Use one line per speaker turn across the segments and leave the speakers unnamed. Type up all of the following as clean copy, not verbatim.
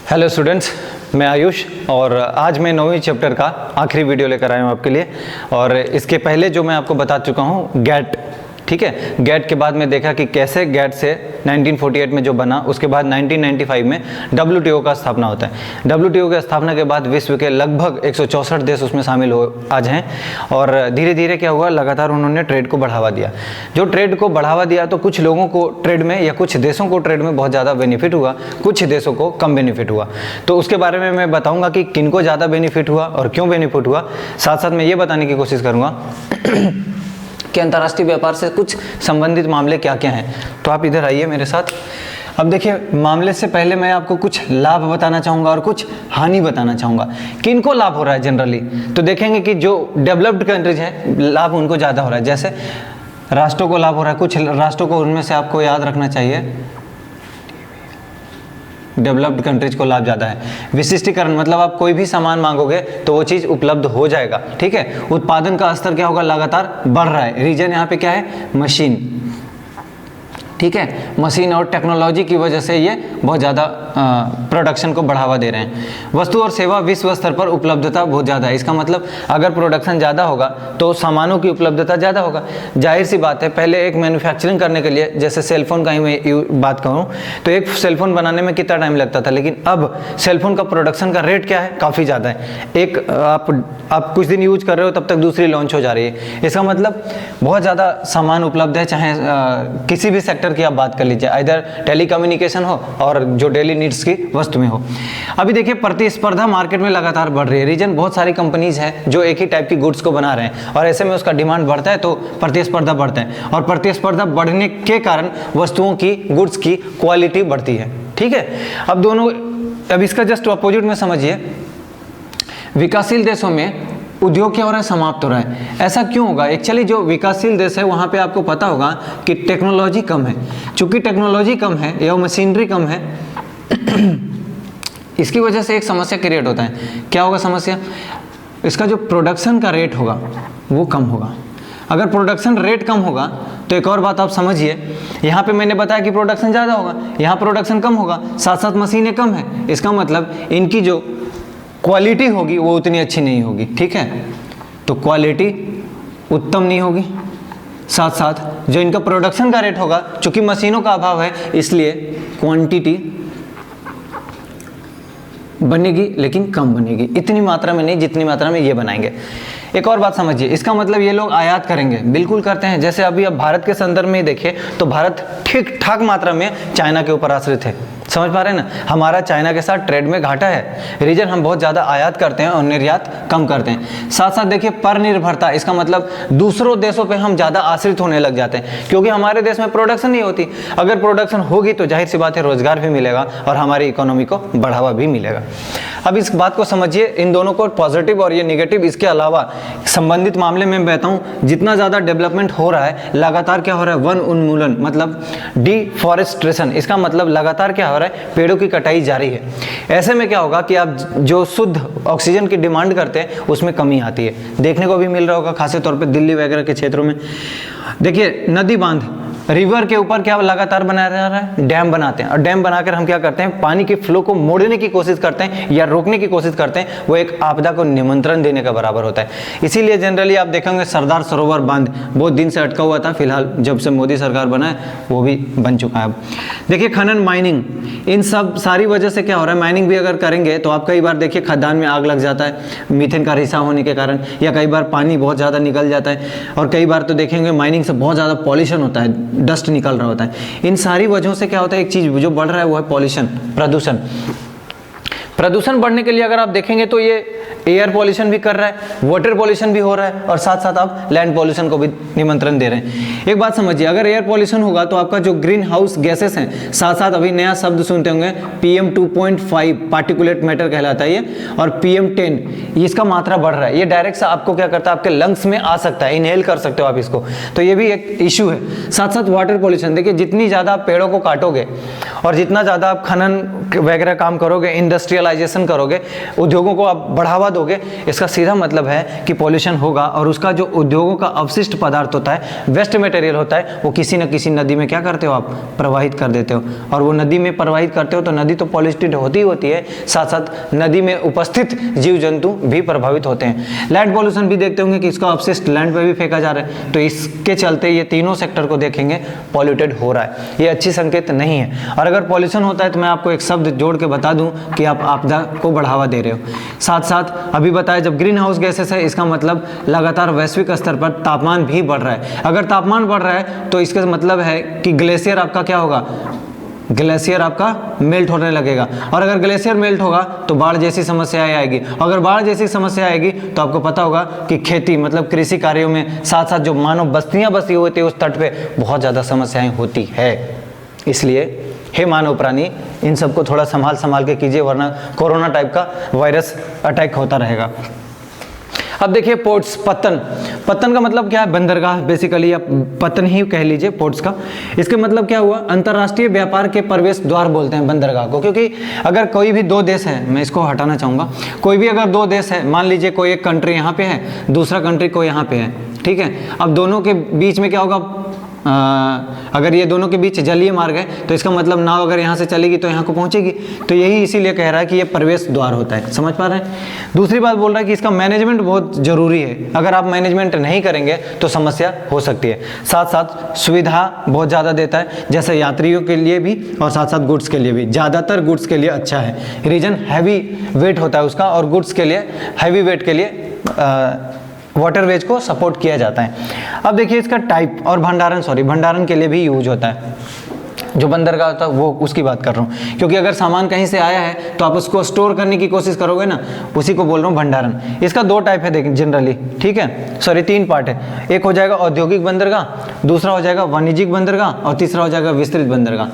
Hello students, मैं आयुष और आज मैं 9वीं चैप्टर का आखिरी वीडियो लेकर आया हूँ आपके लिए। और इसके पहले जो मैं आपको बता चुका हूँ गैट, ठीक है। गैट के बाद में देखा कि कैसे गैट से 1948 में जो बना, उसके बाद 1995 में WTO का स्थापना होता है। WTO की स्थापना के बाद विश्व के लगभग 164 देश उसमें शामिल हो आज हैं। और धीरे धीरे क्या हुआ, लगातार उन्होंने ट्रेड को बढ़ावा दिया। जो ट्रेड को बढ़ावा दिया तो कुछ लोगों को ट्रेड में या कुछ देशों को ट्रेड में बहुत ज़्यादा बेनिफिट हुआ, कुछ देशों को कम बेनिफिट हुआ। तो उसके बारे में मैं बताऊँगा कि किनको ज़्यादा बेनिफिट हुआ और क्यों बेनिफिट हुआ। साथ साथ मैं ये बताने की कोशिश करूँगा कि अंतर्राष्ट्रीय व्यापार से कुछ संबंधित मामले क्या क्या हैं। तो आप इधर आइए मेरे साथ। अब देखिए, मामले से पहले मैं आपको कुछ लाभ बताना चाहूँगा और कुछ हानि बताना चाहूँगा। किनको लाभ हो रहा है जनरली, तो देखेंगे कि जो डेवलप्ड कंट्रीज हैं लाभ उनको ज़्यादा हो रहा है। जैसे राष्ट्रों को लाभ हो रहा है, कुछ राष्ट्रों को, उनमें से आपको याद रखना चाहिए डेवलप्ड कंट्रीज को लाभ ज़्यादा है। विशिष्टीकरण मतलब आप कोई भी सामान मांगोगे तो वो चीज़ उपलब्ध हो जाएगा, ठीक है। उत्पादन का स्तर क्या होगा, लगातार बढ़ रहा है। रीजन यहाँ पे क्या है, मशीन, ठीक है। मशीन और टेक्नोलॉजी की वजह से ये बहुत ज़्यादा प्रोडक्शन को बढ़ावा दे रहे हैं। वस्तु और सेवा विश्व स्तर पर उपलब्धता बहुत ज़्यादा है। इसका मतलब अगर प्रोडक्शन ज़्यादा होगा तो सामानों की उपलब्धता ज़्यादा होगा। जाहिर सी बात है, पहले एक मैन्युफैक्चरिंग करने के लिए, जैसे सेलफोन का ही मैं बात करूँ तो एक सेलफोन बनाने में कितना टाइम लगता था, लेकिन अब सेलफोन का प्रोडक्शन का रेट क्या है, काफ़ी ज़्यादा है। एक आप कुछ दिन यूज कर रहे हो तब तक दूसरी लॉन्च हो जा रही है। इसका मतलब बहुत ज़्यादा सामान उपलब्ध है। चाहे किसी भी सेक्टर की आप बात कर लीजिए, इधर टेलीकम्युनिकेशन हो और जो डेली नीड्स की वस्तु में हो। अभी देखिए, प्रतिस्पर्धा मार्केट में लगातार बढ़ रही है। रीजन बहुत सारी कंपनीज हैं जो एक ही टाइप की गुड्स को बना रहे हैं और ऐसे में उसका डिमांड बढ़ता है तो प्रतिस्पर्धा बढ़ता है, और प्रतिस्पर्धा बढ़ने के कारण वस्तुओं की, गुड्स की क्वालिटी बढ़ती है, ठीक है। अब इसका जस्ट अपोजिट में समझिए, विकासशील देशों में उद्योग क्या हो रहा है, समाप्त हो रहा है। ऐसा क्यों होगा? एक्चुअली जो विकासशील देश है वहाँ पे आपको पता होगा कि टेक्नोलॉजी कम है। चूंकि टेक्नोलॉजी कम है या मशीनरी कम है, इसकी वजह से एक समस्या क्रिएट होता है। क्या होगा समस्या? इसका जो प्रोडक्शन का रेट होगा वो कम होगा। अगर प्रोडक्शन रेट कम होगा तो एक और बात आप समझिए, यहाँ पे मैंने बताया कि प्रोडक्शन ज़्यादा होगा, यहाँ प्रोडक्शन कम होगा, साथ साथ मशीनें कम है। इसका मतलब इनकी जो क्वालिटी होगी वो उतनी अच्छी नहीं होगी, ठीक है। तो क्वालिटी उत्तम नहीं होगी, साथ साथ जो इनका प्रोडक्शन का रेट होगा, चूंकि मशीनों का अभाव है इसलिए क्वांटिटी बनेगी लेकिन कम बनेगी, इतनी मात्रा में नहीं जितनी मात्रा में ये बनाएंगे। एक और बात समझिए, इसका मतलब ये लोग आयात करेंगे, बिल्कुल करते हैं। जैसे अभी अब भारत के संदर्भ में देखें तो भारत ठीक ठाक मात्रा में चाइना के ऊपर आश्रित है। समझ पा रहे हैं ना, हमारा चाइना के साथ ट्रेड में घाटा है। रीजन हम बहुत ज़्यादा आयात करते हैं और निर्यात कम करते हैं। साथ साथ देखिए परनिर्भरता, इसका मतलब दूसरों देशों पे हम ज़्यादा आश्रित होने लग जाते हैं, क्योंकि हमारे देश में प्रोडक्शन नहीं होती। अगर प्रोडक्शन होगी तो जाहिर सी बात है रोजगार भी मिलेगा और हमारी इकोनॉमी को बढ़ावा भी मिलेगा। अब इस बात को समझिए, इन दोनों को पॉजिटिव और ये निगेटिव। इसके अलावा संबंधित मामले में बताऊं, जितना ज़्यादा डेवलपमेंट हो रहा है, लगातार क्या हो रहा है, वन उन्मूलन मतलब डिफॉरेस्ट्रेशन। इसका मतलब लगातार क्या हो रहा है, पेड़ों की कटाई जारी है। ऐसे में क्या होगा कि आप जो शुद्ध ऑक्सीजन की डिमांड करते हैं उसमें कमी आती है। देखने को भी मिल रहा होगा खासतौर तौर पे दिल्ली वगैरह के क्षेत्रों में। देखिए, नदी बांध, रिवर के ऊपर क्या लगातार बनाया जा रहा है, डैम बनाते हैं। और डैम बनाकर हम क्या करते हैं, पानी के फ्लो को मोड़ने की कोशिश करते हैं या रोकने की कोशिश करते हैं। वो एक आपदा को निमंत्रण देने का बराबर होता है। इसीलिए जनरली आप देखेंगे सरदार सरोवर बांध बहुत दिन से अटका हुआ था, फिलहाल जब से मोदी सरकार बना है वो भी बन चुका है। अब देखिए, खनन, माइनिंग, इन सब सारी वजह से क्या हो रहा है, माइनिंग भी अगर करेंगे तो आप कई बार देखिए खदान में आग लग जाता है मीथेन का रिसाव होने के कारण, या कई बार पानी बहुत ज़्यादा निकल जाता है, और कई बार तो देखेंगे माइनिंग से बहुत ज़्यादा पॉल्यूशन होता है, डस्ट निकल रहा होता है। इन सारी वजहों से क्या होता है, एक चीज जो बढ़ रहा है वो है पॉल्यूशन, प्रदूषण। प्रदूषण बढ़ने के लिए अगर आप देखेंगे तो ये एयर पॉल्यूशन भी कर रहा है, वाटर पॉल्यूशन भी हो रहा है, और साथ साथ आप लैंड पॉल्यूशन को भी निमंत्रण दे रहे हैं। एक बात समझिए, अगर एयर पॉल्यूशन होगा तो आपका जो ग्रीन हाउस गैसेस हैं, साथ साथ अभी नया शब्द सुनते होंगे PM 2.5 पार्टिकुलेट मैटर कहलाता है ये, और PM 10, इसका मात्रा बढ़ रहा है। ये डायरेक्ट से आपको क्या करता है, आपके लंग्स में आ सकता है, इनहेल कर सकते हो आप इसको, तो ये भी एक इशू है। साथ साथ वाटर पॉल्यूशन, देखिए जितनी ज़्यादा आप पेड़ों को काटोगे और जितना ज़्यादा आप खनन वगैरह काम करोगे, इंडस्ट्रियल इंडस्ट्रियलाइजेशन करोगे, उद्योगों को आप बढ़ावा दोगे, इसका सीधा मतलब है कि पॉल्यूशन होगा और उसका जो उद्योगों का अवशिष्ट पदार्थ होता है, वेस्ट मटेरियल होता है, वो किसी न किसी नदी में क्या करते हो आप, प्रवाहित कर देते हो। और वो नदी में प्रवाहित करते हो तो नदी तो पॉल्यूटेड होती है, साथ साथ नदी में उपस्थित जीव जंतु भी प्रभावित होते हैं। लैंड पॉल्यूशन भी देखते होंगे कि इसका अवशिष्ट लैंड पे भी फेंका जा रहा है, तो इसके चलते ये तीनों सेक्टर को देखेंगे पॉल्यूटेड हो रहा है, ये अच्छी संकेत नहीं है। और अगर पॉल्यूशन होता है तो मैं आपको एक शब्द जोड़ के बता दूं कि आप आपदा को बढ़ावा दे रहे हो। साथ साथ अभी बताया जब ग्रीन हाउस गैसेस है, इसका मतलब लगातार वैश्विक स्तर पर तापमान भी बढ़ रहा है। अगर तापमान बढ़ रहा है तो इसका मतलब है कि ग्लेशियर आपका क्या होगा, ग्लेशियर आपका मेल्ट होने लगेगा, और अगर ग्लेशियर मेल्ट होगा तो बाढ़ जैसी समस्याएं आएगी। अगर बाढ़ जैसी समस्या आएगी तो आपको पता होगा कि खेती मतलब कृषि कार्यों में साथ साथ जो मानव बस्तियां बसी हुई थी उस तट पे बहुत ज़्यादा समस्याएं होती है। इसलिए हे मानव प्राणी, इन सबको थोड़ा संभाल के कीजिए, वरना कोरोना टाइप का वायरस अटैक होता रहेगा। अब देखिए पोर्ट्स, पत्तन का मतलब क्या है, बंदरगाह, बेसिकली आप पत्तन ही कह लीजिए पोर्ट्स का। इसके मतलब क्या हुआ, अंतर्राष्ट्रीय व्यापार के प्रवेश द्वार बोलते हैं बंदरगाह को, क्योंकि अगर कोई भी दो देश है, मैं इसको हटाना चाहूँगा, कोई भी अगर दो देश है, मान लीजिए कोई एक कंट्री यहाँ पे है, दूसरा कंट्री कोई यहाँ पे है, ठीक है, अब दोनों के बीच में क्या होगा, अगर ये दोनों के बीच जलीय मार्ग है तो इसका मतलब नाव अगर यहाँ से चलेगी तो यहाँ को पहुँचेगी, तो यही इसीलिए कह रहा है कि ये प्रवेश द्वार होता है। समझ पा रहे हैं। दूसरी बात बोल रहा है कि इसका मैनेजमेंट बहुत जरूरी है, अगर आप मैनेजमेंट नहीं करेंगे तो समस्या हो सकती है। साथ साथ सुविधा बहुत ज़्यादा देता है, जैसे यात्रियों के लिए भी और साथ साथ गुड्स के लिए भी। ज़्यादातर गुड्स के लिए अच्छा है, रीजन हैवी वेट होता है उसका, और गुड्स के लिए हैवी वेट के लिए वाटरवेज को सपोर्ट किया जाता है। अब देखिए इसका टाइप और भंडारण के लिए भी यूज होता है। जो बंदरगाह होता है वो उसकी बात कर रहा हूँ, क्योंकि अगर सामान कहीं से आया है तो आप उसको स्टोर करने की कोशिश करोगे ना, उसी को बोल रहा हूँ भंडारण। इसका दो टाइप है देखिए जनरली, ठीक है, सॉरी तीन पार्ट है। एक हो जाएगा औद्योगिक बंदरगाह, दूसरा हो जाएगा वाणिज्यिक बंदरगाह और तीसरा हो जाएगा विस्तृत बंदरगाह।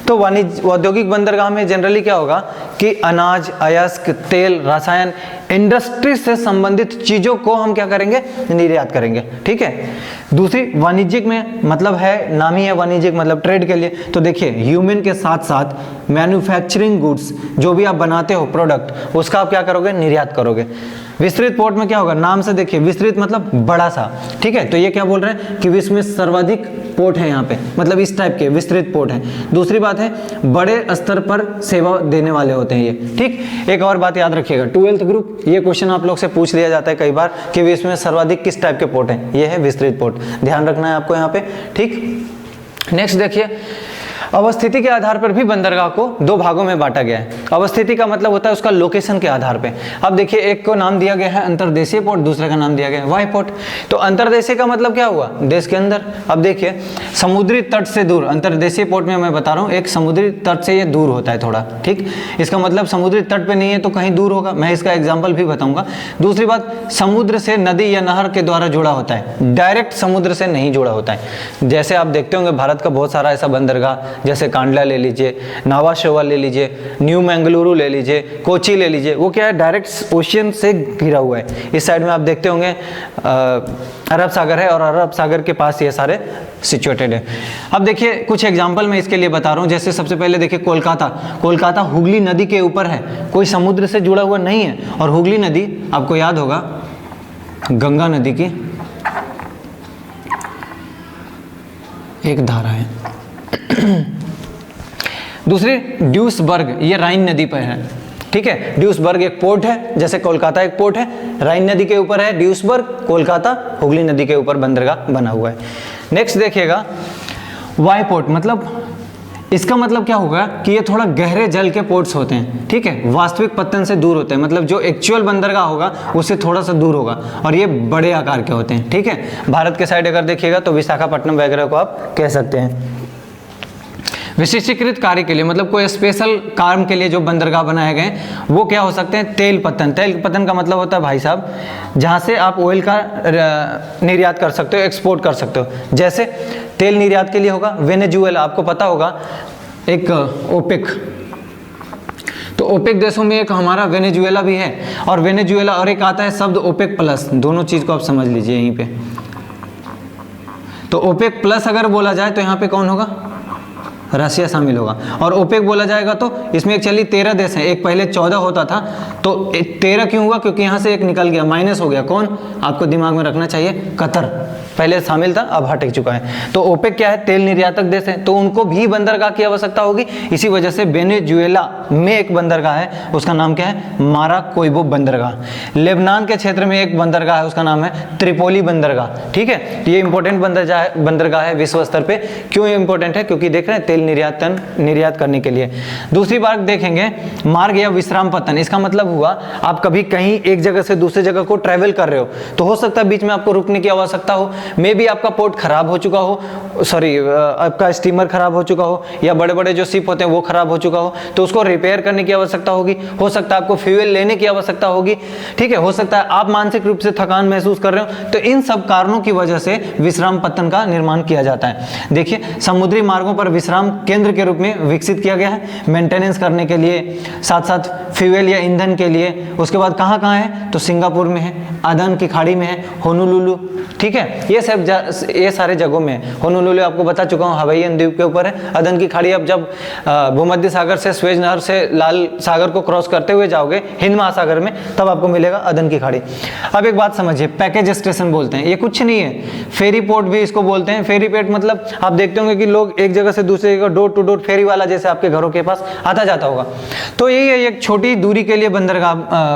तो औद्योगिक बंदरगाह में जनरली क्या होगा कि अनाज, अयस्क, तेल, रसायन, इंडस्ट्री से संबंधित चीजों को हम क्या करेंगे, निर्यात करेंगे, ठीक है। दूसरी वाणिज्यिक में मतलब है, नाम ही है वाणिज्यिक मतलब ट्रेड के लिए। तो देखिए ह्यूमन के साथ साथ मैन्युफैक्चरिंग गुड्स, जो भी आप बनाते हो प्रोडक्ट, उसका आप क्या करोगे, निर्यात करोगे। विस्तृत पोर्ट में क्या होगा, नाम से देखिए विस्तृत मतलब बड़ा सा, ठीक है, तो ये क्या बोल रहे हैं कि विश्व में सर्वाधिक पोर्ट है यहाँ पे, मतलब इस टाइप के विस्तृत पोर्ट है। दूसरी बात है बड़े स्तर पर सेवा देने वाले होते हैं ये, ठीक। एक और बात याद रखिएगा, 12th ग्रुप, ये क्वेश्चन आप लोग से पूछ लिया जाता है कई बार कि विश्व में सर्वाधिक किस टाइप के पोर्ट हैं, ये है विस्तृत पोर्ट, ध्यान रखना है आपको यहाँ पे, ठीक। नेक्स्ट देखिए, अवस्थिति के आधार पर भी बंदरगाह को दो भागों में बांटा गया है। अवस्थिति का मतलब होता है उसका लोकेशन के आधार पे। अब देखिए एक को नाम दिया गया है अंतर्देशीय पोर्ट, दूसरे का नाम दिया गया है वाह्य पोर्ट। तो अंतर्देशीय का मतलब क्या हुआ, देश के अंदर। अब देखिए समुद्री तट से दूर, अंतर्देशीय पोर्ट में मैं बता रहा हूँ एक समुद्री तट से ये दूर होता है थोड़ा, ठीक। इसका मतलब समुद्री तट पे नहीं है तो कहीं दूर होगा, मैं इसका एग्जाम्पल भी बताऊंगा। दूसरी बात, समुद्र से नदी या नहर के द्वारा जुड़ा होता है, डायरेक्ट समुद्र से नहीं जुड़ा होता है। जैसे आप देखते होंगे भारत का बहुत सारा ऐसा बंदरगाह, जैसे कांडला ले लीजिए, नावा शोवा ले लीजिए, न्यू मैंगलुरु ले लीजिए, कोची ले लीजिए, वो क्या है डायरेक्ट ओशियन से घिरा हुआ है। इस साइड में आप देखते होंगे अरब सागर है और अरब सागर के पास ये सारे सिचुएटेड है। अब देखिए कुछ एग्जांपल मैं इसके लिए बता रहा हूँ। जैसे सबसे पहले देखिए कोलकाता हुगली नदी के ऊपर है, कोई समुद्र से जुड़ा हुआ नहीं है। और हुगली नदी आपको याद होगा गंगा नदी की एक धारा है। दूसरी ड्यूसबर्ग, ये राइन नदी पर है, ठीक है। ड्यूसबर्ग एक पोर्ट है, जैसे कोलकाता एक पोर्ट है, राइन नदी के ऊपर है ड्यूसबर्ग, कोलकाता हुगली नदी के ऊपर बंदरगाह बना हुआ है। नेक्स्ट देखिएगा वाह्य पोर्ट, मतलब इसका मतलब क्या होगा कि ये थोड़ा गहरे जल के पोर्ट्स होते हैं, ठीक है, वास्तविक पत्तन से दूर होते हैं, मतलब जो एक्चुअल बंदरगाह होगा उससे थोड़ा सा दूर होगा, और ये बड़े आकार के होते हैं, ठीक है। भारत के साइड अगर देखिएगा तो विशाखापट्टनम वगैरह को आप कह सकते हैं। विशिष्टीकृत कार्य के लिए, मतलब कोई स्पेशल काम के लिए जो बंदरगाह बनाए गए वो क्या हो सकते हैं, तेल पत्तन का मतलब होता है भाई साहब जहाँ से आप ऑयल का निर्यात कर सकते हो, एक्सपोर्ट कर सकते हो। जैसे तेल निर्यात के लिए होगा वेनेजुएला, आपको पता होगा एक ओपेक, तो ओपेक देशों में एक हमारा वेनेजुएला भी है, और वेनेजुएला और एक आता है शब्द ओपेक प्लस, दोनों चीज को आप समझ लीजिए यहीं पे। तो ओपेक प्लस अगर बोला जाए तो यहाँ पे कौन होगा, रसिया शामिल होगा। और ओपेक बोला जाएगा तो इसमें एक्चुअली 13 देश हैं, एक पहले 14 होता था, तो 13 क्यों हुआ? क्योंकि यहाँ से एक निकल गया, माइनस हो गया। कौन? आपको दिमाग में रखना चाहिए, कतर पहले शामिल था, अब हट चुका है। तो ओपेक क्या है? तेल निर्यातक देश है, तो उनको भी बंदरगाह की आवश्यकता होगी। इसी वजह से वेनेजुएला में एक बंदरगाह है, उसका नाम क्या है? माराकोइबो बंदरगाह। लेबनान के क्षेत्र में एक बंदरगाह है, उसका नाम है त्रिपोली बंदरगाह। ठीक है, ये इंपॉर्टेंट बंदरगाह है विश्व स्तर पे। क्यों ये इंपॉर्टेंट है? क्योंकि देख रहे हैं तेल निर्यात करने के लिए। दूसरी बात देखेंगे, मार्ग या विश्राम पत्तन। इसका मतलब हुआ आप कभी कहीं एक जगह से दूसरे जगह को ट्रेवल कर रहे हो, तो हो सकता है बीच में आपको रुकने की आवश्यकता हो। मे भी आपका पोर्ट खराब हो चुका हो, आपका स्टीमर खराब हो चुका हो, या बड़े बड़े जो शिप होते हैं वो खराब हो चुका हो, तो उसको रिपेयर करने की आवश्यकता होगी। हो सकता है आपको फ्यूल लेने की आवश्यकता होगी। ठीक है, हो सकता है आप मानसिक रूप से थकान महसूस कर रहे हो, तो इन सब कारणों की वजह से विश्राम पत्तन का निर्माण किया जाता है। देखिए, समुद्री मार्गों पर विश्राम केंद्र के रूप में विकसित किया गया है, मेंटेनेंस करने के लिए, साथ साथ फ्यूल या ईंधन के लिए। उसके बाद कहाँ कहाँ है? तो सिंगापुर में है, अदन की खाड़ी में है, होनोलुलु। ठीक है, ये सारे जगहों में है। होनोलुलु आपको बता चुका हूँ, हवाईयन द्वीप के ऊपर है। अदन की खाड़ी, अब जब भूमध्य सागर से स्वेज नहर से लाल सागर को क्रॉस करते हुए जाओगे हिंद महासागर में, तब आपको मिलेगा अदन की खाड़ी। अब एक बात समझिए, पैकेज स्टेशन बोलते हैं, ये कुछ नहीं है, फेरी पोर्ट भी इसको बोलते हैं। फेरी पोर्ट मतलब आप देखते होंगे कि लोग एक जगह से दूसरी जगह डोर टू डोर फेरी वाला जैसे आपके घरों के पास आता जाता होगा, तो यही है, एक छोटी दूरी के लिए बंदरगाह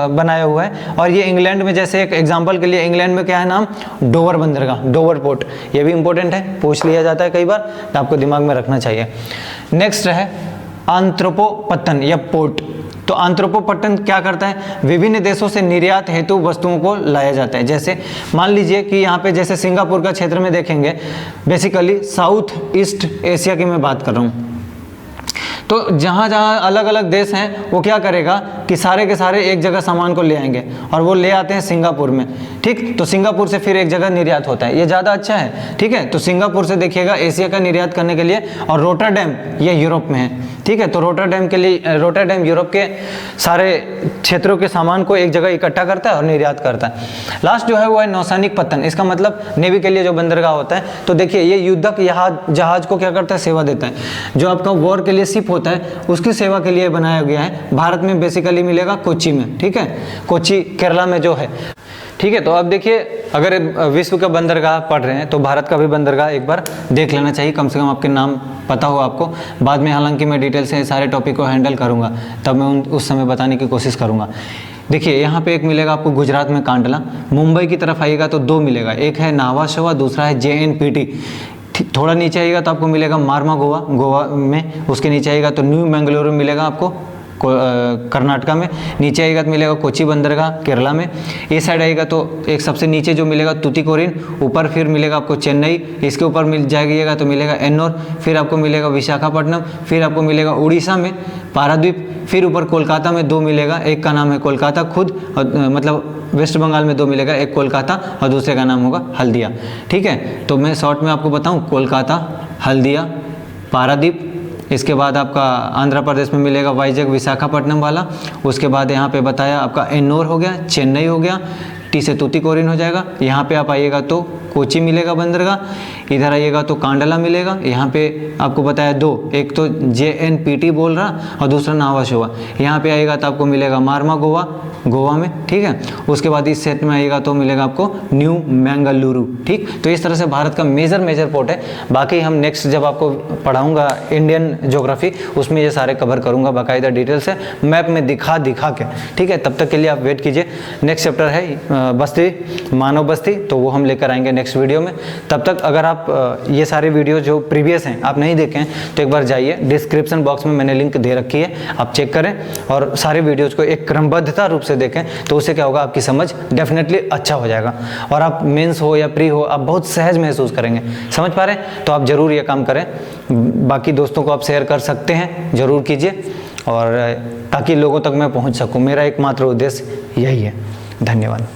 बनाया हुआ है। और ये इंग्लैंड में, जैसे एक एग्जांपल के लिए, इंग्लैंड में क्या है नाम? डोवर बंदरगाह, डोवर पोर्ट। ये भी इंपॉर्टेंट है, पूछ लिया जाता है कई बार, तो आपको दिमाग में रखना चाहिए। नेक्स्ट है आंत्रपोपत्तन या पोर्ट। तो आंत्रपोपत्तन क्या करता है? विभिन्न देशों से निर्यात हेतु वस्तुओं को लाया जाता है। जैसे मान लीजिए कि यहाँ पे जैसे सिंगापुर का क्षेत्र में देखेंगे, बेसिकली साउथ ईस्ट एशिया की मैं बात कर रहा हूँ, तो जहाँ जहाँ अलग अलग देश हैं, वो क्या करेगा कि सारे के सारे एक जगह सामान को ले आएंगे और वो ले आते हैं सिंगापुर में। ठीक, तो सिंगापुर से फिर एक जगह निर्यात होता है, ये ज़्यादा अच्छा है। ठीक है, तो सिंगापुर से देखिएगा एशिया का निर्यात करने के लिए, और रोटरडैम ये यूरोप में है। ठीक है, तो रोटरडैम यूरोप के सारे क्षेत्रों के सामान को एक जगह इकट्ठा करता है और निर्यात करता है। लास्ट जो है वो है नौसैनिक पत्तन। इसका मतलब नेवी के लिए जो बंदरगाह होता है, तो देखिए ये युद्धक जहाज को क्या करता है? सेवा देता है। जो आपका वॉर के लिए शिप होता है, उसकी सेवा के लिए बनाया गया है। भारत में बेसिकली मिलेगा कोच्चि में। ठीक है, कोच्चि केरला में जो है। ठीक है, तो अब देखिए, अगर विश्व का बंदरगाह पढ़ रहे हैं तो भारत का भी बंदरगाह एक बार देख लेना चाहिए, कम से कम आपके नाम पता हो आपको। बाद में हालांकि मैं डिटेल से सारे टॉपिक को हैंडल करूंगा, तब मैं उस समय बताने की कोशिश करूंगा। देखिए, यहाँ पे एक मिलेगा आपको गुजरात में कांडला। मुंबई की तरफ आइएगा तो दो मिलेगा, एक है नावा शोवा, दूसरा है JNPT। थोड़ा नीचे आइएगा तो आपको मिलेगा मार्मा गोवा में। उसके नीचे आइएगा तो न्यू मैंगलोर मिलेगा आपको कर्नाटका में। नीचे आएगा तो मिलेगा कोच्चि बंदरगाह केरला में। इस साइड आएगा तो एक सबसे नीचे जो मिलेगा तुतीकोरिन, ऊपर फिर मिलेगा आपको चेन्नई, इसके ऊपर मिल जाएगा तो मिलेगा एन्नोर, फिर आपको मिलेगा विशाखापट्टनम, फिर आपको मिलेगा उड़ीसा में पारादीप, फिर ऊपर कोलकाता में दो मिलेगा, एक का नाम है कोलकाता खुद, मतलब वेस्ट बंगाल में दो मिलेगा, एक कोलकाता और दूसरे का नाम होगा हल्दिया। ठीक है, तो मैं शॉर्ट में आपको बताऊं, कोलकाता, हल्दिया, पारादीप, इसके बाद आपका आंध्र प्रदेश में मिलेगा वाइजैग विशाखापट्टनम वाला। उसके बाद यहाँ पे बताया आपका एन्नोर हो गया, चेन्नई हो गया, टी से तुतीकोरिन हो जाएगा। यहाँ पे आप आइएगा तो कोच्चि मिलेगा बंदरगाह, इधर आइएगा तो कांडला मिलेगा। यहाँ पे आपको बताया दो, एक तो JNPT बोल रहा और दूसरा नावा शोवा। यहाँ पे आएगा तो आपको मिलेगा मार्मा गोवा में। ठीक है, उसके बाद इस सेट में आएगा तो मिलेगा आपको न्यू मैंगलुरु। ठीक, तो इस तरह से भारत का मेजर पोर्ट है। बाकी हम नेक्स्ट जब आपको पढ़ाऊंगा इंडियन ज्योग्राफी, उसमें ये सारे कवर करूंगा बाकायदा डिटेल से, मैप में दिखा के। ठीक है, तब तक के लिए आप वेट कीजिए। नेक्स्ट चैप्टर है बस्ती, मानव बस्ती, तो वो हम लेकर आएंगे नेक्स्ट वीडियो में। तब तक अगर आप ये सारे वीडियो जो प्रीवियस हैं आप नहीं देखें तो एक बार जाइए, डिस्क्रिप्शन बॉक्स में मैंने लिंक दे रखी है, आप चेक करें और सारे वीडियोज़ को एक क्रमबद्धता रूप से देखें, तो उससे क्या होगा, आपकी समझ डेफिनेटली अच्छा हो जाएगा और आप मेंस हो या प्री हो, आप बहुत सहज महसूस करेंगे। समझ पा रहे हैं? तो आप ज़रूर ये काम करें। बाकी दोस्तों को आप शेयर कर सकते हैं, ज़रूर कीजिए, और ताकि लोगों तक मैं पहुंच सकूं। मेरा एकमात्र उद्देश्य यही है। धन्यवाद।